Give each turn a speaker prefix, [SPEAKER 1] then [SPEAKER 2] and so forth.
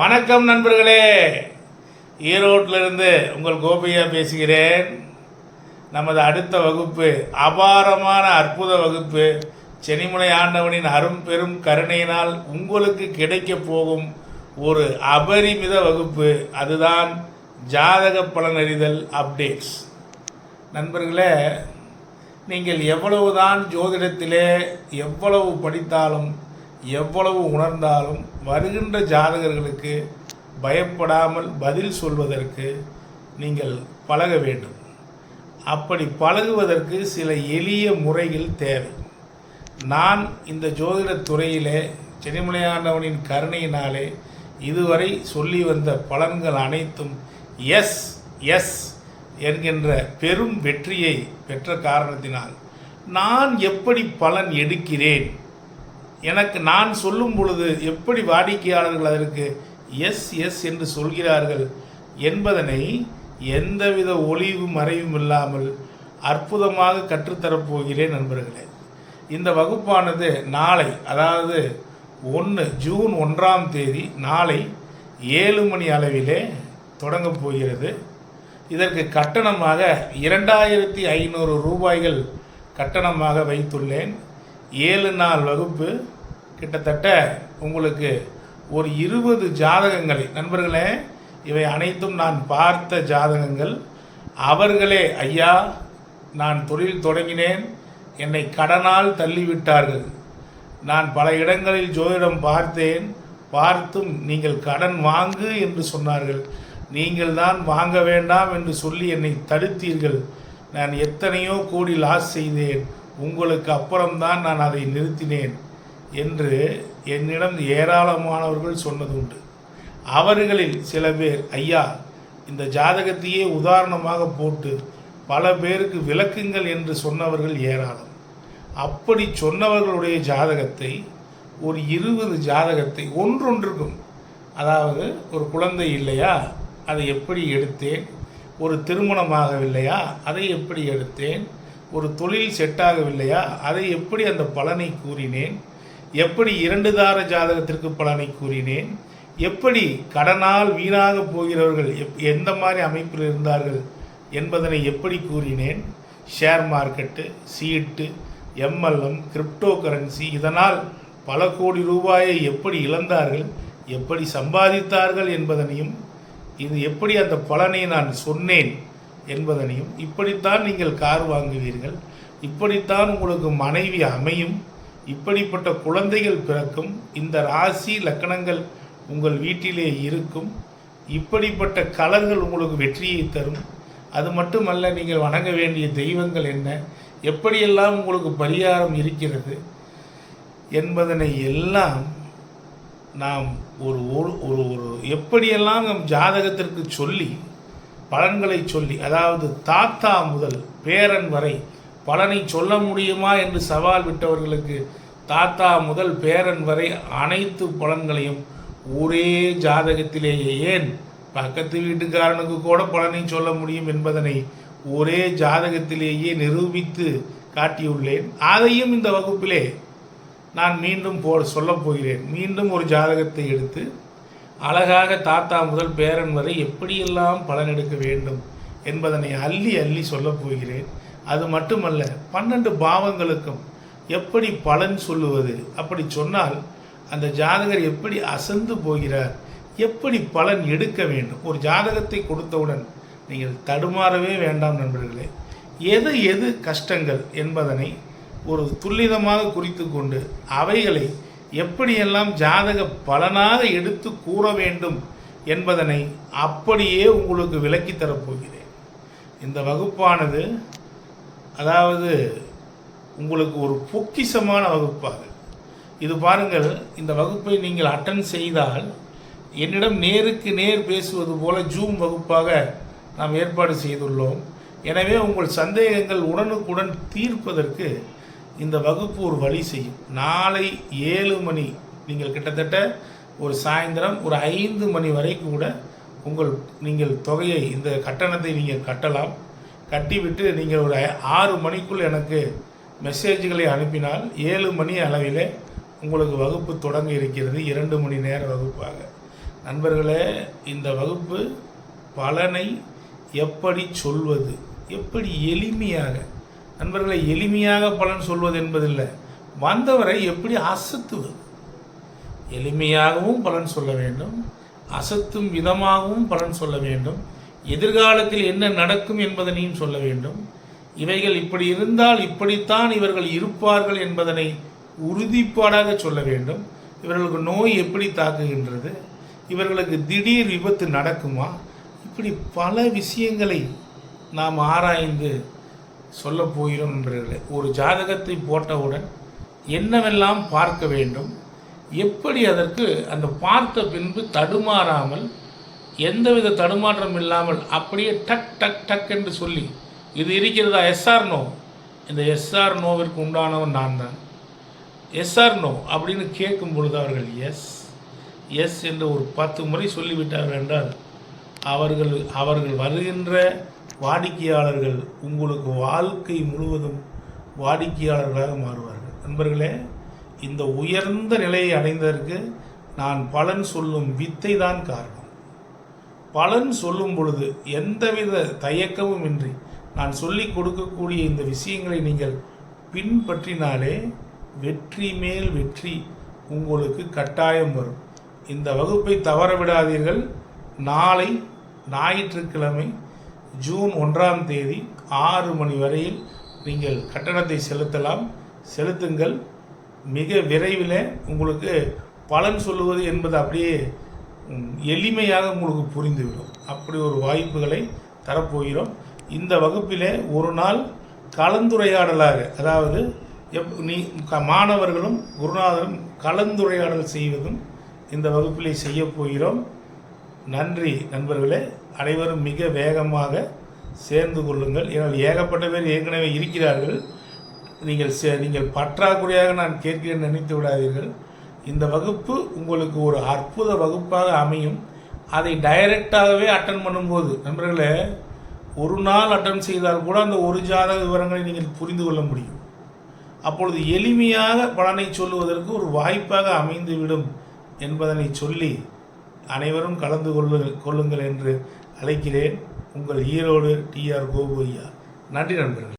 [SPEAKER 1] வணக்கம் நண்பர்களே, ஈரோட்டிலிருந்து உங்கள் கோபியா பேசுகிறேன். நமது அடுத்த வகுப்பு அபாரமான அற்புத வகுப்பு. செனிமுனை ஆண்டவனின் அரும் பெரும் கருணையினால் உங்களுக்கு கிடைக்கப் போகும் ஒரு அபரிமித வகுப்பு. அதுதான் ஜாதக பலனறிதல் அப்டேட்ஸ். நண்பர்களே, நீங்கள் எவ்வளவுதான் ஜோதிடத்திலே எவ்வளவு படித்தாலும் எவ்வளவு உணர்ந்தாலும் வருகின்ற ஜாதகர்களுக்கு பயப்படாமல் பதில் சொல்வதற்கு நீங்கள் பழக வேண்டும். அப்படி பழகுவதற்கு சில எளிய முறைகள் தேவை. நான் இந்த ஜோதிட துறையிலே செனிமுனையாண்டவனின் கருணையினாலே இதுவரை சொல்லி வந்த பலன்கள் அனைத்தும் எஸ் எஸ் என்கின்ற பெரும் வெற்றியை பெற்ற காரணத்தினால் நான் எப்படி பலன் எடுக்கிறேன், எனக்கு நான் சொல்லும் பொழுது எப்படி வாடிக்கையாளர்கள் அதற்கு எஸ் எஸ் என்று சொல்கிறார்கள் என்பதனை எந்தவித ஒளிவு மறைவும் இல்லாமல் அற்புதமாக கற்றுத்தரப்போகிறேன் நண்பர்களே. இந்த வகுப்பானது நாளை, அதாவது ஜூன் 1 நாளை 7 மணி அளவிலே தொடங்கப் போகிறது. இதற்கு கட்டணமாக 2500 ரூபாய்கள் கட்டணமாக வைத்துள்ளேன். 7 நாள் வகுப்பு. கிட்டத்தட்ட உங்களுக்கு ஒரு 20 ஜாதகங்களை, நண்பர்களே இவை அனைத்தும் நான் பார்த்த ஜாதகங்கள். அவர்களே, ஐயா நான் தொழில் தொடங்கினேன், என்னை கடனால் தள்ளிவிட்டார்கள், நான் பல இடங்களில் ஜோதிடம் பார்த்தேன், பார்த்தும் நீங்கள் கடன் வாங்கு என்று சொன்னார்கள், நீங்கள் தான் வாங்க வேண்டாம் என்று சொல்லி என்னை தடுத்தீர்கள், நான் எத்தனையோ கோடி லாஸ் செய்தேன், உங்களுக்கு அப்புறம்தான் நான் அதை நிறுத்தினேன் என்று என்னிடம் ஏராளமானவர்கள் சொன்னது உண்டு. அவர்களில் சில பேர், ஐயா இந்த ஜாதகத்தையே உதாரணமாக போட்டு பல பேருக்கு விளக்குங்கள் என்று சொன்னவர்கள் ஏராளம். அப்படி சொன்னவர்களுடைய ஜாதகத்தை, ஒரு 20 ஜாதகத்தை ஒன்றொன்றுக்கும், அதாவது ஒரு குழந்தை இல்லையா அதை எப்படி எடுத்தேன், ஒரு திருமணமாகவில்லையா அதை எப்படி எடுத்தேன், ஒரு தொழில் செட்டாகவில்லையா அதை எப்படி அந்த பலனை கூறினேன், எப்படி 2 தார ஜாதகத்திற்கு பலனை கூறினேன், எப்படி கடனால் வீணாக போகிறவர்கள் எந்த மாதிரி அமைப்பில் இருந்தார்கள் என்பதனை எப்படி கூறினேன், ஷேர் மார்க்கெட்டு, சீட்டு, எம்எல்எம், கிரிப்டோ கரன்சி, இதனால் பல கோடி ரூபாயை எப்படி இழந்தார்கள், எப்படி சம்பாதித்தார்கள் என்பதனையும், இது எப்படி அந்த பலனை நான் சொன்னேன் என்பதனையும், இப்படித்தான் நீங்கள் கார் வாங்குவீர்கள், இப்படித்தான் உங்களுக்கு மனைவி அமையும், இப்படிப்பட்ட குழந்தைகள் பிறக்கும், இந்த ராசி லக்கணங்கள் உங்கள் வீட்டிலே இருக்கும், இப்படிப்பட்ட கலர்கள் உங்களுக்கு வெற்றியை தரும், அது மட்டுமல்ல நீங்கள் வணங்க வேண்டிய தெய்வங்கள் என்ன, எப்படியெல்லாம் உங்களுக்கு பரிகாரம் இருக்கிறது என்பதனை எல்லாம் நாம் ஒரு ஒரு எப்படியெல்லாம் நம் ஜாதகத்திற்கு சொல்லி பலன்களை சொல்லி, அதாவது தாத்தா முதல் பேரன் வரை பலனை சொல்ல முடியுமா என்று சவால் விட்டவர்களுக்கு தாத்தா முதல் பேரன் வரை அனைத்து பலன்களையும் ஒரே ஜாதகத்திலேயே, ஏன் பக்கத்து வீட்டுக்காரனுக்கு கூட பலனை சொல்ல முடியும் என்பதனை ஒரே ஜாதகத்திலேயே நிரூபித்து காட்டியுள்ளேன். அதையும் இந்த வகுப்பிலே நான் மீண்டும் சொல்லப் போகிறேன். மீண்டும் ஒரு ஜாதகத்தை எடுத்து அழகாக தாத்தா முதல் பேரன் வரை எப்படியெல்லாம் பலன் எடுக்க வேண்டும் என்பதனை அள்ளி அள்ளி சொல்லப் போகிறேன். அது மட்டுமல்ல, 12 பாவங்களுக்கும் எப்படி பலன் சொல்லுவது, அப்படி சொன்னால் அந்த ஜாதகர் எப்படி அசந்து போகிறார், எப்படி பலன் எடுக்க வேண்டும். ஒரு ஜாதகத்தை கொடுத்தவுடன் நீங்கள் தடுமாறவே வேண்டாம் நண்பர்களே. எது கஷ்டங்கள் என்பதனை ஒரு துல்லிதமாக குறித்து கொண்டு அவைகளை எப்படியெல்லாம் ஜாதக பலனாக எடுத்து கூற வேண்டும் என்பதனை அப்படியே உங்களுக்கு விளக்கி தரப்போகிறேன். இந்த வகுப்பானது, அதாவது உங்களுக்கு ஒரு பொக்கிஷமான வகுப்பாக இது. பாருங்கள், இந்த வகுப்பை நீங்கள் அட்டன் செய்தால் என்னிடம் நேருக்கு நேர் பேசுவது போல ஜூம் வகுப்பாக நாம் ஏற்பாடு செய்துள்ளோம். எனவே உங்கள் சந்தேகங்கள் உடனுக்குடன் தீர்ப்பதற்கு இந்த வகுப்பு ஒரு வழி செய்யும். நாளை 7 மணி, நீங்கள் கிட்டத்தட்ட ஒரு சாயந்தரம் ஒரு 5 மணி வரை கூட நீங்கள் தொகையை, இந்த கட்டணத்தை நீங்கள் கட்டலாம். கட்டிவிட்டு நீங்கள் ஒரு 6 மணிக்குள் எனக்கு மெசேஜ்களை அனுப்பினால் 7 மணி அளவில் உங்களுக்கு வகுப்பு தொடங்க இருக்கிறது. 2 மணி நேர வகுப்பாக நண்பர்களே, இந்த வகுப்பு பலனை எப்படி சொல்வது, எப்படி எளிமையாக, நண்பர்களை எளிமையாக பலன் சொல்வது என்பதில்லை, வந்தவரை எப்படி அசத்துவது. எளிமையாகவும் பலன் சொல்ல வேண்டும், அசத்தும் விதமாகவும் பலன் சொல்ல வேண்டும், எதிர்காலத்தில் என்ன நடக்கும் என்பதனையும் சொல்ல வேண்டும். இவைகள் இப்படி இருந்தால் இப்படித்தான் இவர்கள் இருப்பார்கள் என்பதனை உறுதிப்பாடாக சொல்ல வேண்டும். இவர்களுக்கு நோய் எப்படி தாக்குகின்றது, இவர்களுக்கு திடீர் விபத்து நடக்குமா, இப்படி பல விஷயங்களை நாம் ஆராய்ந்து சொல்ல போகிறோம் நண்பர்களே. ஒரு ஜாதகத்தை போட்டவுடன் என்னவெல்லாம் பார்க்க வேண்டும், எப்படி அதற்கு அந்த பார்த்த பின்பு தடுமாறாமல், எந்தவித தடுமாற்றம் இல்லாமல் அப்படியே டக் டக் டக் என்று சொல்லி, இது இருக்கிறதா எஸ்ஆர் நோ, இந்த எஸ்ஆர் நோவிற்கு உண்டானவன் நான் தான், எஸ்ஆர் நோ அப்படின்னு கேட்கும் பொழுது அவர்கள் எஸ் எஸ் என்று ஒரு 10 முறை சொல்லிவிட்டார்கள் என்றால் அவர்கள் வருகின்ற வாடிக்கையாளர்கள் உங்களுக்கு வாழ்க்கை முழுவதும் வாடிக்கையாளர்களாக மாறுவார்கள். நண்பர்களே, இந்த உயர்ந்த நிலையை அடைந்ததற்கு நான் பலன் சொல்லும் வித்தை தான் காரணம். பலன் சொல்லும் பொழுது எந்தவித தயக்கமும் இன்றி நான் சொல்லிக் கொடுக்கக்கூடிய இந்த விஷயங்களை நீங்கள் பின்பற்றினாலே வெற்றி மேல் வெற்றி உங்களுக்கு கட்டாயம் வரும். இந்த வகுப்பை தவறவிடாதீர்கள். நாளை ஞாயிற்றுக்கிழமை ஜூன் 1ஆம் தேதி 6 மணி வரையில் நீங்கள் கட்டணத்தை செலுத்துங்கள். மிக விரைவில் உங்களுக்கு பலன் சொல்லுவது என்பது அப்படியே எளிமையாக உங்களுக்கு புரிந்துவிடும். அப்படி ஒரு வாய்ப்புகளை தரப்போகிறோம். இந்த வகுப்பிலே ஒரு நாள் கலந்துரையாடலாக, அதாவது மாணவர்களும் குருநாதரும் கலந்துரையாடல் செய்வதும் இந்த வகுப்பிலே செய்ய போகிறோம். நன்றி நண்பர்களே, அனைவரும் மிக வேகமாக சேர்ந்து கொள்ளுங்கள். ஏனால் ஏகப்பட்ட பேர் ஏற்கனவே இருக்கிறார்கள். நீங்கள் பற்றாக்குறையாக நான் கேட்கிறேன் நினைத்து விடாதீர்கள். இந்த வகுப்பு உங்களுக்கு ஒரு அற்புத வகுப்பாக அமையும். அதை டைரக்டாகவே அட்டன் பண்ணும்போது நண்பர்களே, ஒரு நாள் அட்டன் செய்தால் கூட அந்த ஒரு ஜாதக விவரங்களை நீங்கள் புரிந்து கொள்ள முடியும். அப்பொழுது எளிமையாக பலனை சொல்லுவதற்கு ஒரு வாய்ப்பாக அமைந்துவிடும் என்பதனை சொல்லி அனைவரும் கலந்து கொள்ளுங்கள் என்று அழைக்கிறேன். உங்கள் ஈரோடு டிஆர் கோபு ஐயா. நன்றி நண்பர்கள்.